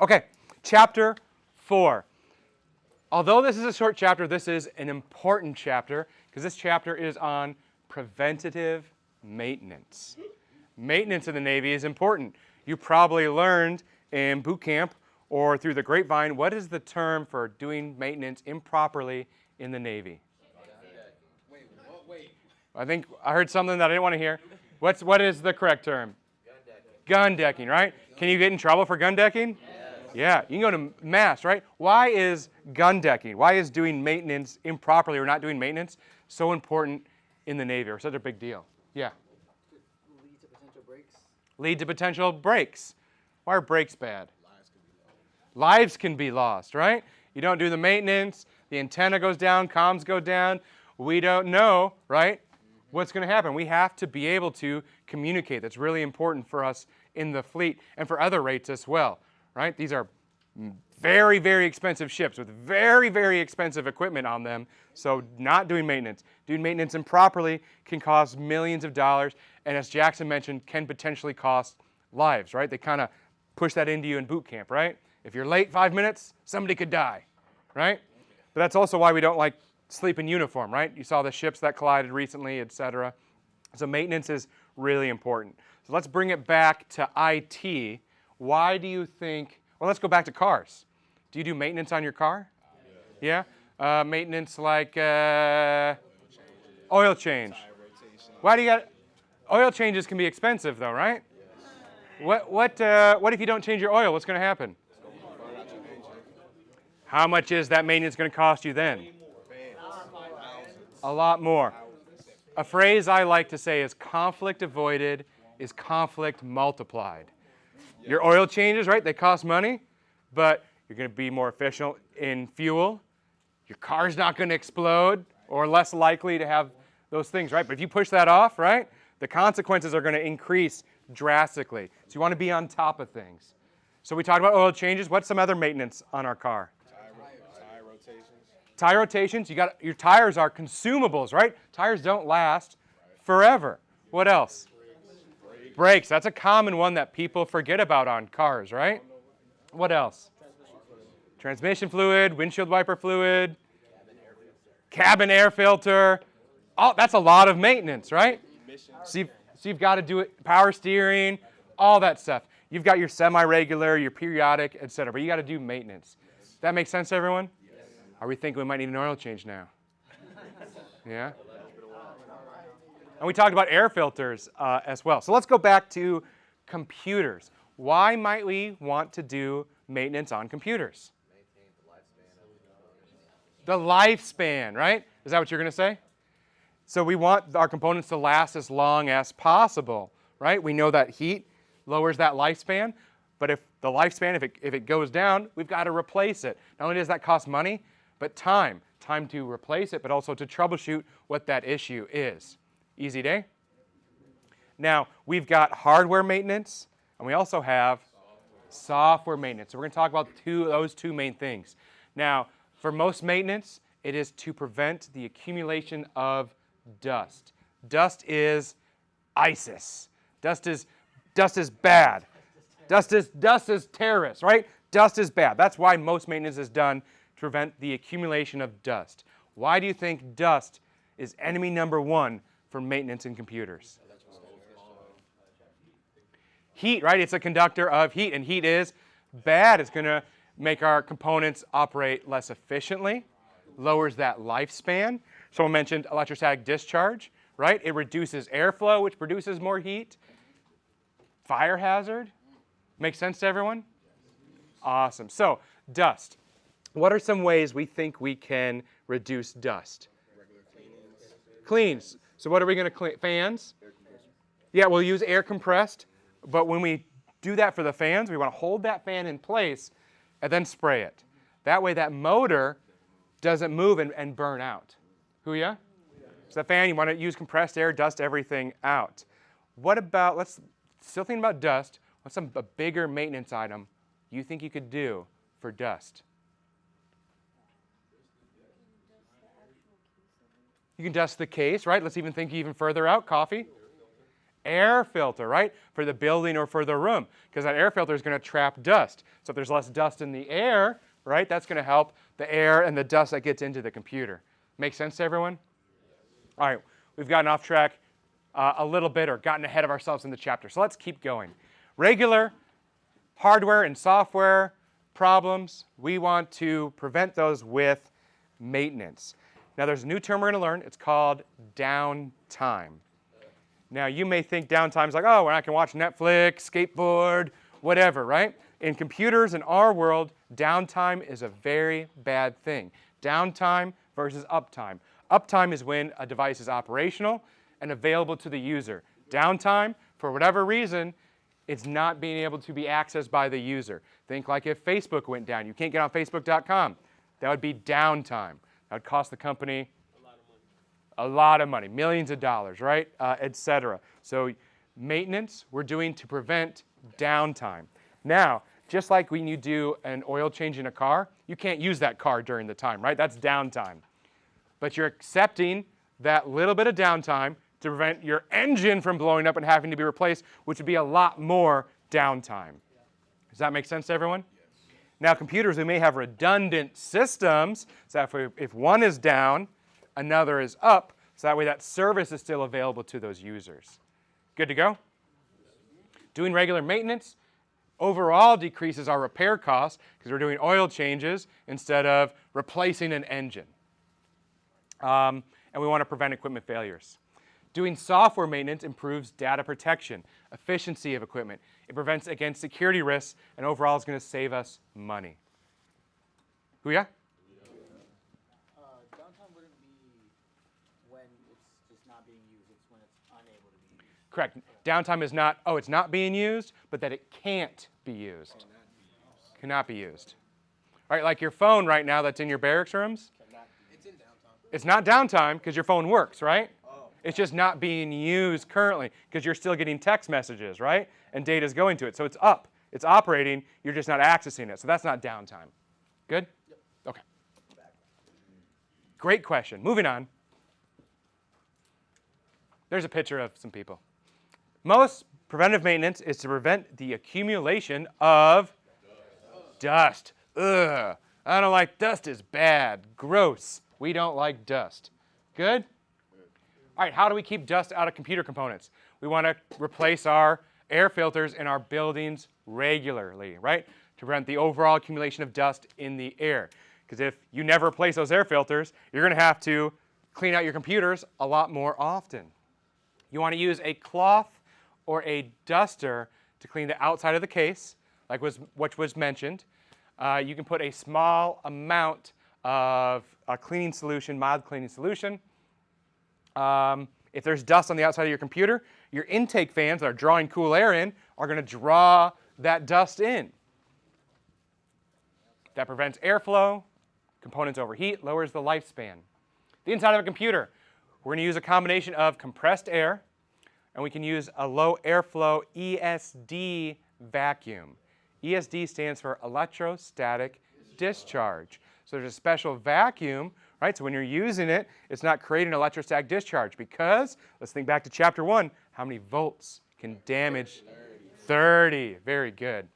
Okay, chapter 4. Although this is a short chapter, this is an important chapter because this chapter is on preventative maintenance. Maintenance in the Navy is important. You probably learned in boot camp or through the grapevine, what is the term for doing maintenance improperly in the Navy? Wait. I think I heard something that I didn't want to hear. What is the correct term? Gun decking, right? Can you get in trouble for gun decking? Yeah, you can go to mass, right? Why is gun decking, why is doing maintenance improperly or not doing maintenance so important in the Navy or such a big deal? Yeah. Lead to potential breaks. Lead to potential breaks. Why are breaks bad? Lives can be lost, right? You don't do the maintenance, the antenna goes down, comms go down. We don't know, right, what's going to happen. We have to be able to communicate. That's really important for us in the fleet and for other rates as well, right? These are very, very expensive ships with very, very expensive equipment on them. So not doing maintenance improperly can cost millions of dollars. And as Jackson mentioned, can potentially cost lives, right? They kind of push that into you in boot camp, right? If you're late 5 minutes, somebody could die, right? But that's also why we don't like sleep in uniform, right? You saw the ships that collided recently, etc. So maintenance is really important. So let's bring it back to IT. Why do you think, well, let's go back to cars. Do you do maintenance on your car? Yeah? Maintenance like oil change. Why do you got, oil changes can be expensive though, right? What if you don't change your oil? What's going to happen? How much is that maintenance going to cost you then? A lot more. A phrase I like to say is conflict avoided is conflict multiplied. Your oil changes, right? They cost money, but you're going to be more efficient in fuel. Your car's not going to explode or less likely to have those things, right? But if you push that off, right, the consequences are going to increase drastically. So you want to be on top of things. So we talked about oil changes. What's some other maintenance on our car? Tire rotations. Your tires are consumables, right? Tires don't last forever. What else? Brakes. That's a common one that people forget about on cars, right? What else? Transmission fluid, windshield wiper fluid, cabin air filter. Oh, that's a lot of maintenance, right? So you've got to do it, power steering, all that stuff. You've got your semi-regular, your periodic, etc. But you got to do maintenance. That makes sense to everyone? Are we thinking we might need an oil change now? Yeah? And we talked about air filters as well. So let's go back to computers. Why might we want to do maintenance on computers? The lifespan, right? Is that what you're going to say? So we want our components to last as long as possible, right? We know that heat lowers that lifespan, but if the lifespan, if it goes down, we've got to replace it. Not only does that cost money, but time to replace it, but also to troubleshoot what that issue is. Easy day? Now, we've got hardware maintenance, and we also have software maintenance. So we're going to talk about those two main things. Now, for most maintenance, it is to prevent the accumulation of dust. Dust is ISIS. Dust is bad. Dust is terrorists, right? Dust is bad. That's why most maintenance is done to prevent the accumulation of dust. Why do you think dust is enemy number one for maintenance in computers? Heat, right? It's a conductor of heat, and heat is bad. It's going to make our components operate less efficiently, lowers that lifespan. Someone mentioned electrostatic discharge, right? It reduces airflow, which produces more heat. Fire hazard. Make sense to everyone? Awesome. So, dust. What are some ways we think we can reduce dust? Cleans. So what are we going to clean? Fans? Yeah, we'll use air compressed. But when we do that for the fans, we want to hold that fan in place and then spray it. That way that motor doesn't move and burn out. Who ya? So the fan, you want to use compressed air, dust everything out. What about, let's still thinking about dust, what's a bigger maintenance item you think you could do for dust? You can dust the case, right? Let's even think even further out. Coffee. air filter, right? For the building or for the room, because that air filter is going to trap dust. So if there's less dust in the air, right, that's going to help the air and the dust that gets into the computer. Make sense to everyone? All right, we've gotten off track a little bit or gotten ahead of ourselves in the chapter. So let's keep going. Regular hardware and software problems, we want to prevent those with maintenance. Now there's a new term we're going to learn. It's called downtime. Now you may think downtime is like, oh, I can watch Netflix, skateboard, whatever, right? In computers in our world, downtime is a very bad thing. Downtime versus uptime. Uptime is when a device is operational and available to the user. Downtime, for whatever reason, it's not being able to be accessed by the user. Think like if Facebook went down. You can't get on Facebook.com. That would be downtime. That would cost the company a lot of money, millions of dollars, right, etc. So maintenance we're doing to prevent downtime. Now, just like when you do an oil change in a car, you can't use that car during the time, right? That's downtime. But you're accepting that little bit of downtime to prevent your engine from blowing up and having to be replaced, which would be a lot more downtime. Does that make sense to everyone? Yes. Now, computers, we may have redundant systems, so if one is down, another is up, so that way that service is still available to those users. Good to go? Doing regular maintenance overall decreases our repair costs because we're doing oil changes instead of replacing an engine. And we want to prevent equipment failures. Doing software maintenance improves data protection, efficiency of equipment. It prevents against security risks, and overall is going to save us money. Hooyah? Downtime wouldn't be when it's just not being used. It's when it's unable to be used. Correct. Downtime is not, oh, it's not being used, but that it can't be used. Cannot be used. All right, like your phone right now that's in your barracks rooms. It's in downtime. It's not downtime because your phone works, right? It's just not being used currently because you're still getting text messages, right? And data is going to it. So it's up. It's operating. You're just not accessing it. So that's not downtime. Good? Yep. Okay. Great question. Moving on. There's a picture of some people. Most preventive maintenance is to prevent the accumulation of dust. Ugh. I don't like dust. Is bad. Gross. We don't like dust. Good? All right, how do we keep dust out of computer components? We want to replace our air filters in our buildings regularly, right? To prevent the overall accumulation of dust in the air. Because if you never replace those air filters, you're going to have to clean out your computers a lot more often. You want to use a cloth or a duster to clean the outside of the case, like which was mentioned. You can put a small amount of a cleaning solution, mild cleaning solution. If there's dust on the outside of your computer, your intake fans that are drawing cool air in are going to draw that dust in. That prevents airflow, components overheat, lowers the lifespan. The inside of a computer, we're going to use a combination of compressed air, and we can use a low airflow ESD vacuum. ESD stands for electrostatic discharge. So there's a special vacuum, right? So when you're using it, it's not creating electrostatic discharge because, let's think back to chapter 1, how many volts can damage? 30. Very good.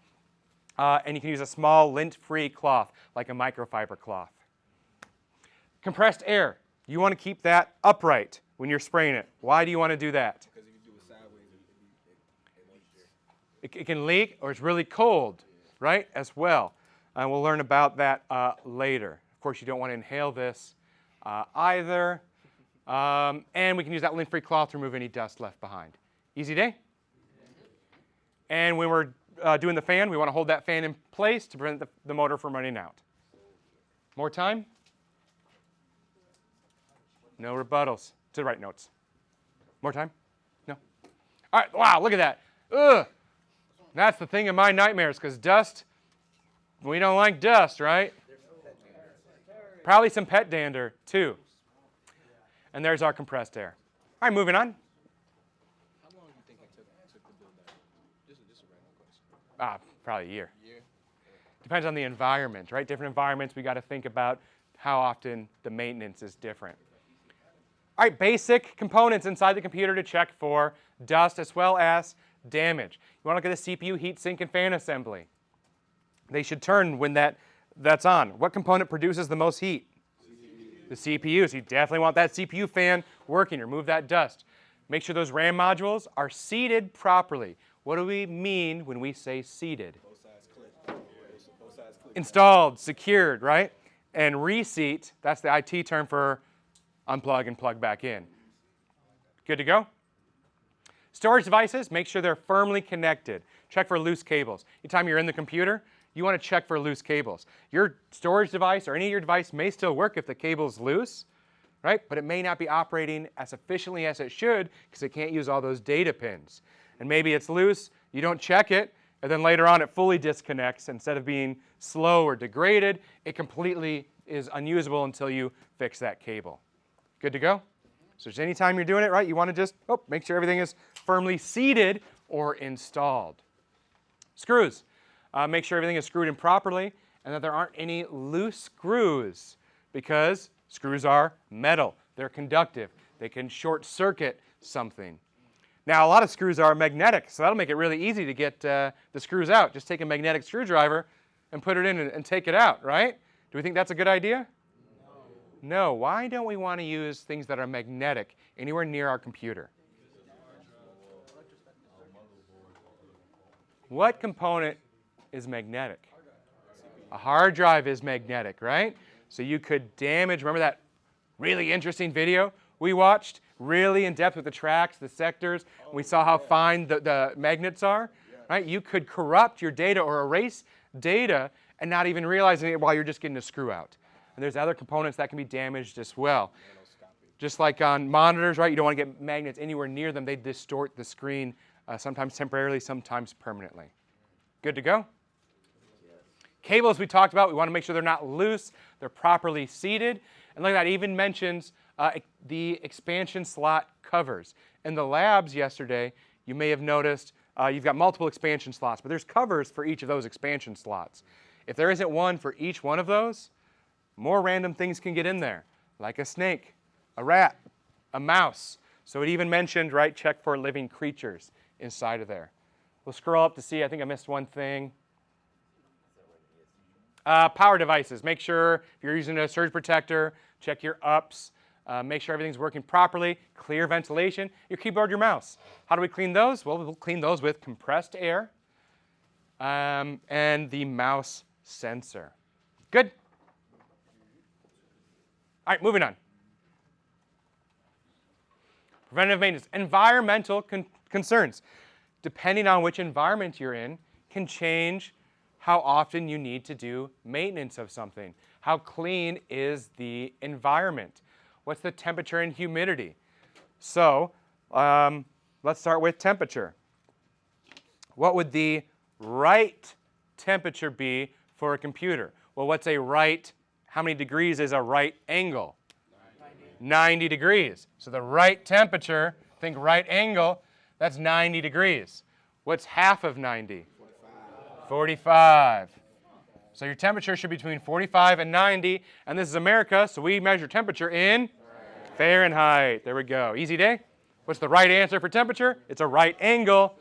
And you can use a small lint-free cloth, like a microfiber cloth. Compressed air. You want to keep that upright when you're spraying it. Why do you want to do that? Because if you do it sideways, it leaks. It can leak, or it's really cold, right, as well. And we'll learn about that later. Of course, you don't want to inhale this either. And we can use that lint-free cloth to remove any dust left behind. Easy day? And when we're doing the fan, we want to hold that fan in place to prevent the motor from running out. More time? No rebuttals. To the right notes. More time? No? All right, wow, look at that. Ugh. That's the thing in my nightmares, because dust, we don't like dust, right? Probably some pet dander, too. And there's our compressed air. All right, moving on. How long do you think it took to build that? Just a random question. Probably a year. Year? Depends on the environment, right? Different environments, we got to think about how often the maintenance is different. All right, basic components inside the computer to check for dust as well as damage. You want to look at the CPU heatsink and fan assembly. They should turn when that's on. What component produces the most heat? The CPU. So you definitely want that CPU fan working. Remove that dust. Make sure those RAM modules are seated properly. What do we mean when we say seated? Both sides click. Both sides click. Installed, secured, right? And reseat, that's the IT term for unplug and plug back in. Good to go? Storage devices, make sure they're firmly connected. Check for loose cables. Anytime you're in the computer, you want to check for loose cables. Your storage device or any of your device may still work if the cable's loose, right? But it may not be operating as efficiently as it should because it can't use all those data pins. And maybe it's loose, you don't check it, and then later on it fully disconnects. Instead of being slow or degraded, it completely is unusable until you fix that cable. Good to go? So just anytime you're doing it right, you want to just make sure everything is firmly seated or installed. Screws. Make sure everything is screwed in properly and that there aren't any loose screws because screws are metal. They're conductive. They can short circuit something. Now, a lot of screws are magnetic, so that'll make it really easy to get the screws out. Just take a magnetic screwdriver and put it in and take it out, right? Do we think that's a good idea? No. Why don't we want to use things that are magnetic anywhere near our computer? What component is magnetic? A hard drive is magnetic, right? So you could damage, remember that really interesting video we watched? Really in depth with the tracks, the sectors. We saw how fine the magnets are, right? You could corrupt your data or erase data and not even realizing it while you're just getting a screw out. And there's other components that can be damaged as well. Just like on monitors, right? You don't want to get magnets anywhere near them. They distort the screen, sometimes temporarily, sometimes permanently. Good to go? Cables we talked about, we want to make sure they're not loose, they're properly seated. And look at that, it even mentions the expansion slot covers. In the labs yesterday, you may have noticed you've got multiple expansion slots, but there's covers for each of those expansion slots. If there isn't one for each one of those, more random things can get in there, like a snake, a rat, a mouse. So it even mentioned, right, check for living creatures inside of there. We'll scroll up to see, I think I missed one thing. Power devices. Make sure if you're using a surge protector, check your ups. Make sure everything's working properly. Clear ventilation. Your keyboard, your mouse. How do we clean those? Well, we'll clean those with compressed air and the mouse sensor. Good? All right, moving on. Preventative maintenance. Environmental concerns. Depending on which environment you're in, can change how often you need to do maintenance of something. How clean is the environment? What's the temperature and humidity? So let's start with temperature. What would the right temperature be for a computer? Well, what's a right, how many degrees is a right angle? 90 degrees. So the right temperature, think right angle, that's 90 degrees. What's half of 90? 45. So your temperature should be between 45 and 90, and this is America, so we measure temperature in Fahrenheit. There we go. Easy day. What's the right answer for temperature? It's a right angle,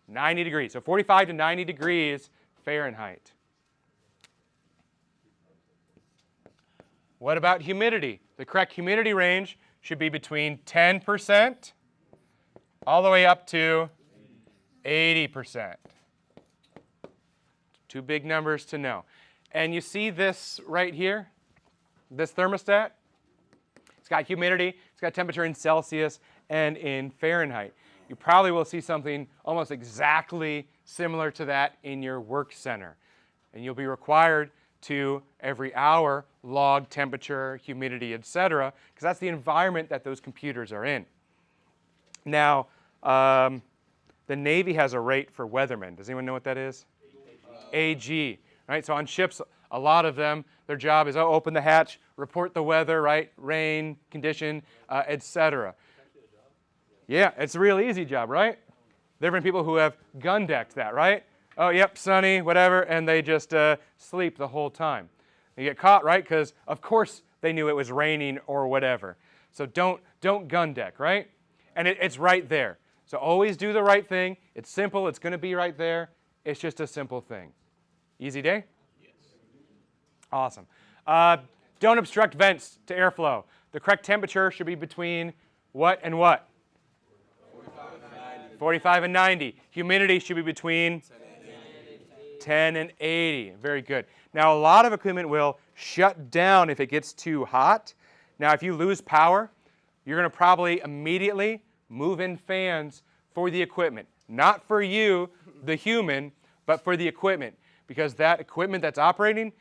90 degrees. So 45 to 90 degrees Fahrenheit. What about humidity? The correct humidity range should be between 10% all the way up to 80%. Two big numbers to know. And you see this right here, this thermostat? It's got humidity, it's got temperature in Celsius and in Fahrenheit. You probably will see something almost exactly similar to that in your work center. And you'll be required to, every hour, log temperature, humidity, etc., because that's the environment that those computers are in. Now, the Navy has a rate for weathermen. Does anyone know what that is? AG, right? So on ships, a lot of them, their job is open the hatch, report the weather, right? Rain, condition, etc. Yeah, it's a real easy job, right? There have been people who have gun decked that, right? Oh, yep, sunny, whatever, and they just sleep the whole time. You get caught, right? Because of course they knew it was raining or whatever. So don't don't gun deck, right? And it's right there. So always do the right thing. It's simple. It's going to be right there. It's just a simple thing. Easy day? Yes. Awesome. Don't obstruct vents to airflow. The correct temperature should be between what and what? 45 and 90. Humidity should be between 10 and 80. Very good. Now, a lot of equipment will shut down if it gets too hot. Now, if you lose power, you're going to probably immediately move in fans for the equipment. Not for you, the human, but for the equipment. Because that equipment that's operating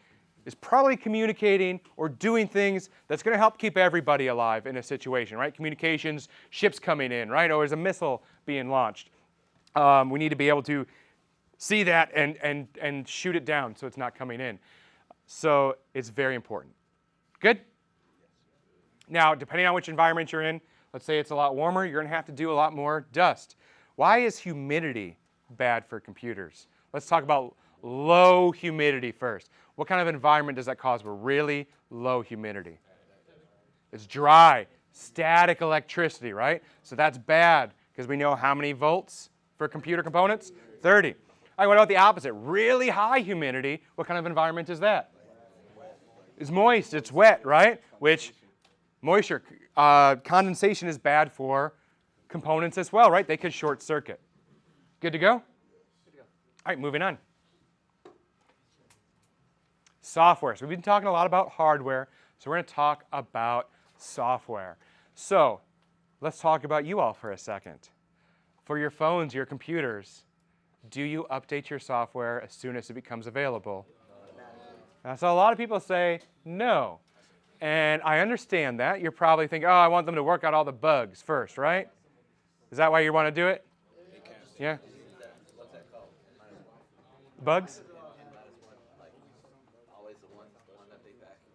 is probably communicating or doing things that's going to help keep everybody alive in a situation, right? Communications, ships coming in, right? Or there's a missile being launched. We need to be able to see that and shoot it down so it's not coming in. So it's very important. Good? Now, depending on which environment you're in, let's say it's a lot warmer, you're going to have to do a lot more dust. Why is humidity bad for computers? Let's talk about low humidity first. What kind of environment does that cause for really low humidity? It's dry, static electricity, right? So that's bad because we know how many volts for computer components? 30. All right, what about the opposite? Really high humidity. What kind of environment is that? It's moist, it's wet, right? Which moisture, condensation is bad for components as well, right? They could short circuit. Good to go? Good to go. All right, moving on. Software. So we've been talking a lot about hardware, so we're going to talk about software. So let's talk about you all for a second. For your phones, your computers, do you update your software as soon as it becomes available? So a lot of people say no. And I understand that. You're probably thinking, oh, I want them to work out all the bugs first, right? Is that why you want to do it? Yeah? Bugs?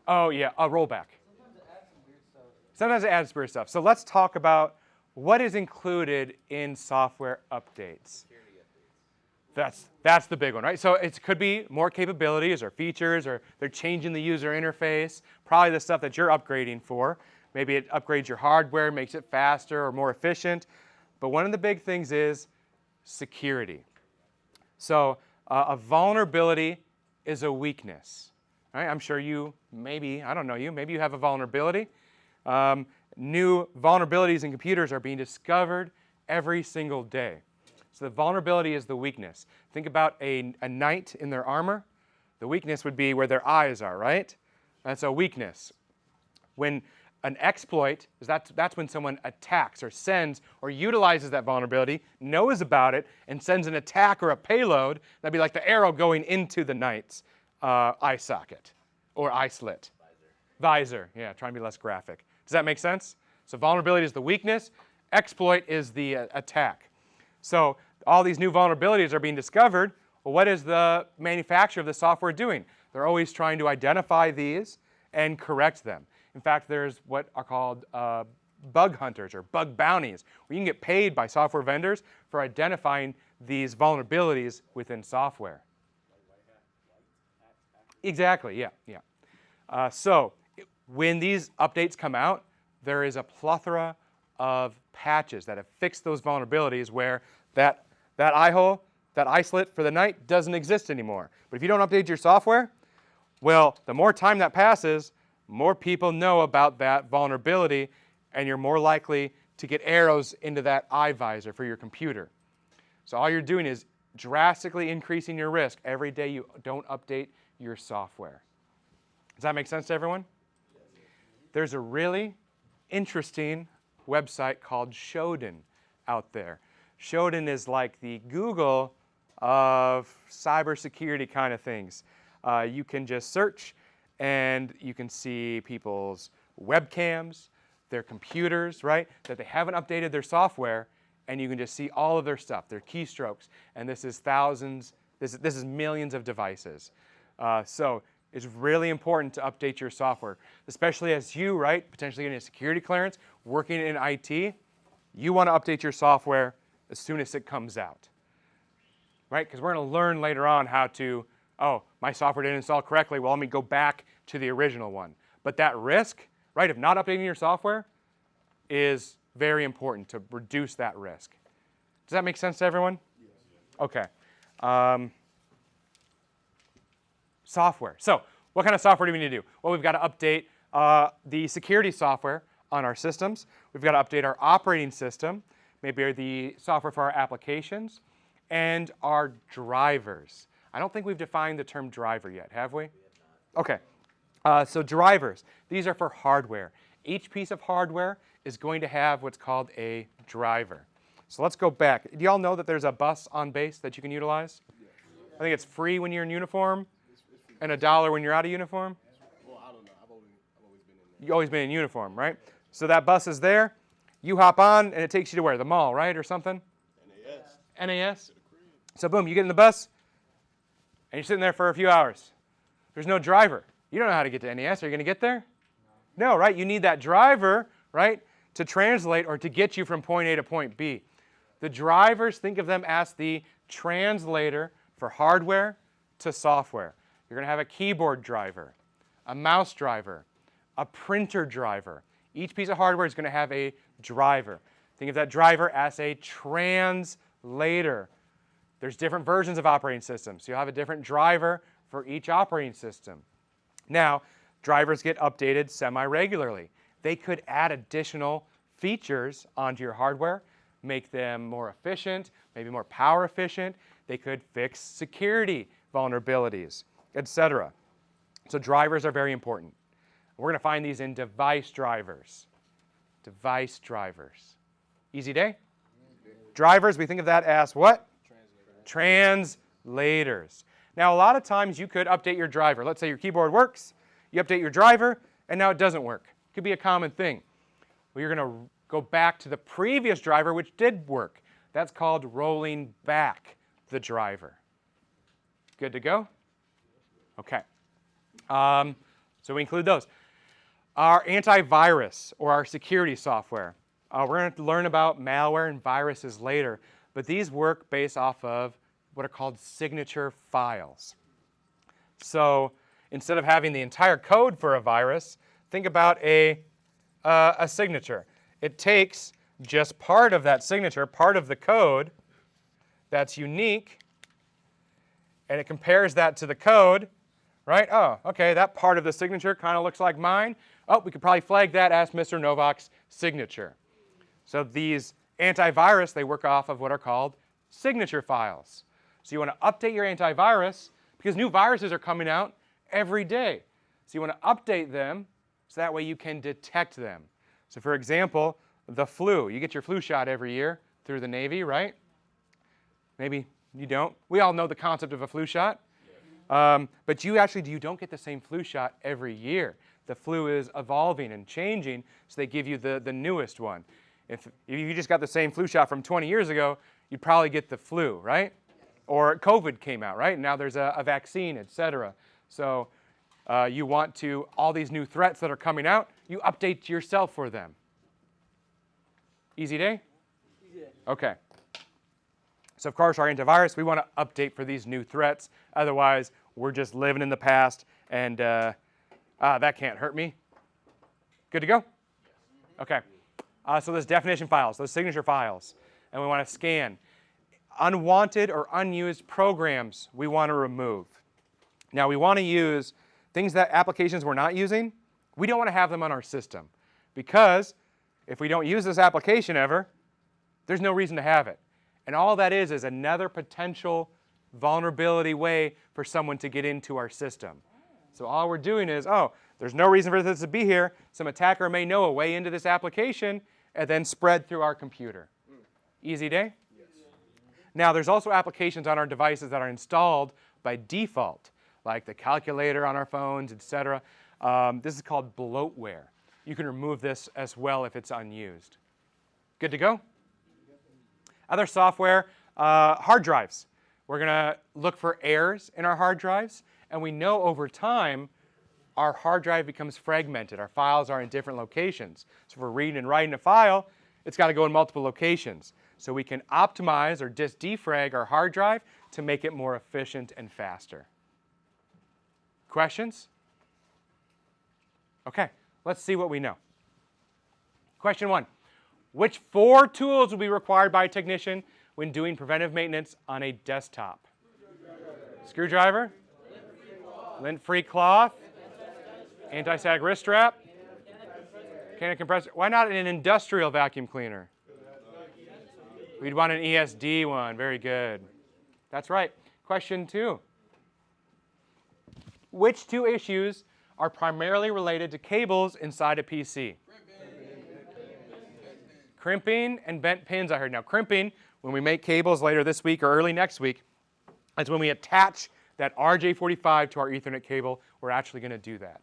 Oh, yeah, a rollback. Sometimes it adds weird stuff. So let's talk about what is included in software updates. That's the big one, right? So it could be more capabilities or features, or they're changing the user interface, probably the stuff that you're upgrading for. Maybe it upgrades your hardware, makes it faster or more efficient. But one of the big things is security. So a vulnerability is a weakness. Right? I'm sure you, maybe, I don't know you, maybe you have a vulnerability. New vulnerabilities in computers are being discovered every single day. So the vulnerability is the weakness. Think about a knight in their armor. The weakness would be where their eyes are, right? That's a weakness. When an exploit, that's when someone attacks or sends or utilizes that vulnerability, knows about it, and sends an attack or a payload. That'd be like the arrow going into the knight's eye socket or eye slit. Visor, yeah, trying to be less graphic. Does that make sense? So vulnerability is the weakness. Exploit is the attack. So all these new vulnerabilities are being discovered. Well, what is the manufacturer of the software doing? They're always trying to identify these and correct them. In fact, there's what are called bug hunters or bug bounties, where you can get paid by software vendors for identifying these vulnerabilities within software. Exactly, yeah. So when these updates come out, there is a plethora of patches that have fixed those vulnerabilities where that eye hole, that eye slit for the night doesn't exist anymore. But if you don't update your software, well, the more time that passes, more people know about that vulnerability, and you're more likely to get arrows into that eye visor for your computer. So all you're doing is drastically increasing your risk every day you don't update your software. Does that make sense to everyone? There's a really interesting website called Shodan out there. Shodan is like the Google of cybersecurity kind of things. You can just search and you can see people's webcams, their computers, right, that they haven't updated their software, and you can just see all of their stuff, their keystrokes. And this is thousands, this is millions of devices. So it's really important to update your software, especially as you, right, potentially getting a security clearance, working in IT. You want to update your software as soon as it comes out, right? Because we're going to learn later on how to, oh, my software didn't install correctly. Well, let me go back to the original one. But that risk, right, of not updating your software, is very important to reduce that risk. Does that make sense to everyone? Yes. Okay. Software. So what kind of software do we need to do? Well, we've got to update the security software on our systems. We've got to update our operating system, maybe the software for our applications, and our drivers. I don't think we've defined the term driver yet, have we? Okay. So drivers, these are for hardware. Each piece of hardware is going to have what's called a driver. So let's go back. Do y'all know that there's a bus on base that you can utilize? I think it's free when you're in uniform and $1 when you're out of uniform. Well, I don't know. I've always been in there. You've always been in uniform, right? So that bus is there. You hop on, and it takes you to where? The mall, right, or something? NAS. NAS? So boom, you get in the bus, and you're sitting there for a few hours. There's no driver. You don't know how to get to NAS. Are you going to get there? No, right? You need that driver, right, to translate or to get you from point A to point B. The drivers, think of them as the translator for hardware to software. You're going to have a keyboard driver, a mouse driver, a printer driver. Each piece of hardware is going to have a driver. Think of that driver as a translator. There's different versions of operating systems. So you'll have a different driver for each operating system. Now, drivers get updated semi-regularly. They could add additional features onto your hardware, make them more efficient, maybe more power efficient. They could fix security vulnerabilities, etc. So drivers are very important. We're going to find these in device drivers. Device drivers. Easy day? Drivers, we think of that as what? Translators. Now, a lot of times you could update your driver. Let's say your keyboard works, you update your driver, and now it doesn't work. It could be a common thing. Well, you're going to go back to the previous driver, which did work. That's called rolling back the driver. Good to go? Okay. So we include those. Our antivirus or our security software. We're going to learn about malware and viruses later, but these work based off of what are called signature files. So instead of having the entire code for a virus, think about a signature. It takes just part of that signature, part of the code that's unique, and it compares that to the code, right? Oh, okay, that part of the signature kind of looks like mine. Oh, we could probably flag that as Mr. Novak's signature. So these antivirus, they work off of what are called signature files. So you want to update your antivirus because new viruses are coming out every day. So you want to update them so that way you can detect them. So for example, the flu. You get your flu shot every year through the Navy, right? Maybe you don't. We all know the concept of a flu shot. But you don't get the same flu shot every year. The flu is evolving and changing, so they give you the newest one. If you just got the same flu shot from 20 years ago, you'd probably get the flu, right? Or COVID came out, right? Now there's a vaccine, etc. So you want to, all these new threats that are coming out, you update yourself for them. Easy day? Yeah. Okay. So of course, our antivirus, we want to update for these new threats. Otherwise, we're just living in the past, and that can't hurt me. Good to go? Okay. So those definition files, those signature files, and we want to scan. Unwanted or unused programs we want to remove. Now, we want to use things that applications we're not using. We don't want to have them on our system because if we don't use this application ever, there's no reason to have it. And all that is another potential vulnerability way for someone to get into our system. So all we're doing is, there's no reason for this to be here. Some attacker may know a way into this application and then spread through our computer. Easy day? Yes. Now, there's also applications on our devices that are installed by default, like the calculator on our phones, etc. This is called bloatware. You can remove this as well if it's unused. Good to go? Other software, hard drives. We're going to look for errors in our hard drives, and we know over time our hard drive becomes fragmented. Our files are in different locations. So if we're reading and writing a file, it's got to go in multiple locations. So we can optimize or just defrag our hard drive to make it more efficient and faster. Questions? Okay, let's see what we know. Question 1. Which 4 tools will be required by a technician when doing preventive maintenance on a desktop? Screwdriver, lint-free cloth, anti-sag wrist strap, mechanical compressor. Why not an industrial vacuum cleaner? We'd want an ESD one. Very good. That's right. Question 2. Which 2 issues are primarily related to cables inside a PC? Crimping and bent pins, I heard. Now, crimping, when we make cables later this week or early next week, is when we attach that RJ45 to our Ethernet cable. We're actually going to do that.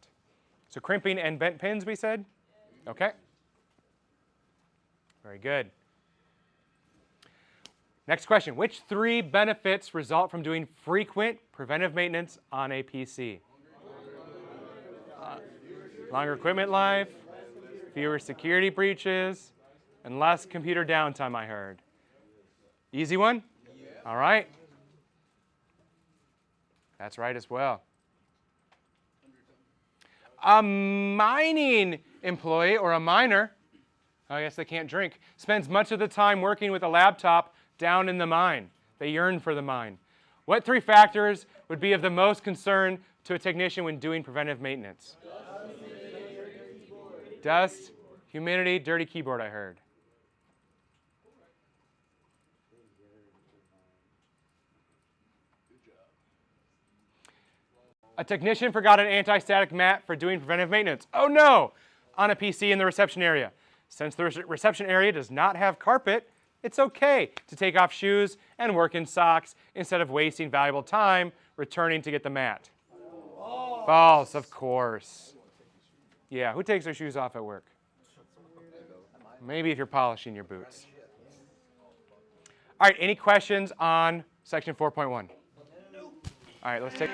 So crimping and bent pins, we said? Okay. Very good. Next question. Which 3 benefits result from doing frequent preventive maintenance on a PC? Longer equipment life, fewer security breaches, and less computer downtime, I heard. Easy one? All right. That's right as well. A mining employee or a miner, I guess they can't drink, spends much of the time working with a laptop down in the mine. They yearn for the mine. What 3 factors would be of the most concern to a technician when doing preventive maintenance? Dust, humidity, dirty keyboard, I heard. A technician forgot an anti-static mat for doing preventive maintenance. Oh no! On a PC in the reception area. Since the reception area does not have carpet, it's okay to take off shoes and work in socks instead of wasting valuable time returning to get the mat. False, of course. Yeah, who takes their shoes off at work? Maybe if you're polishing your boots. All right, any questions on section 4.1? All right, let's take...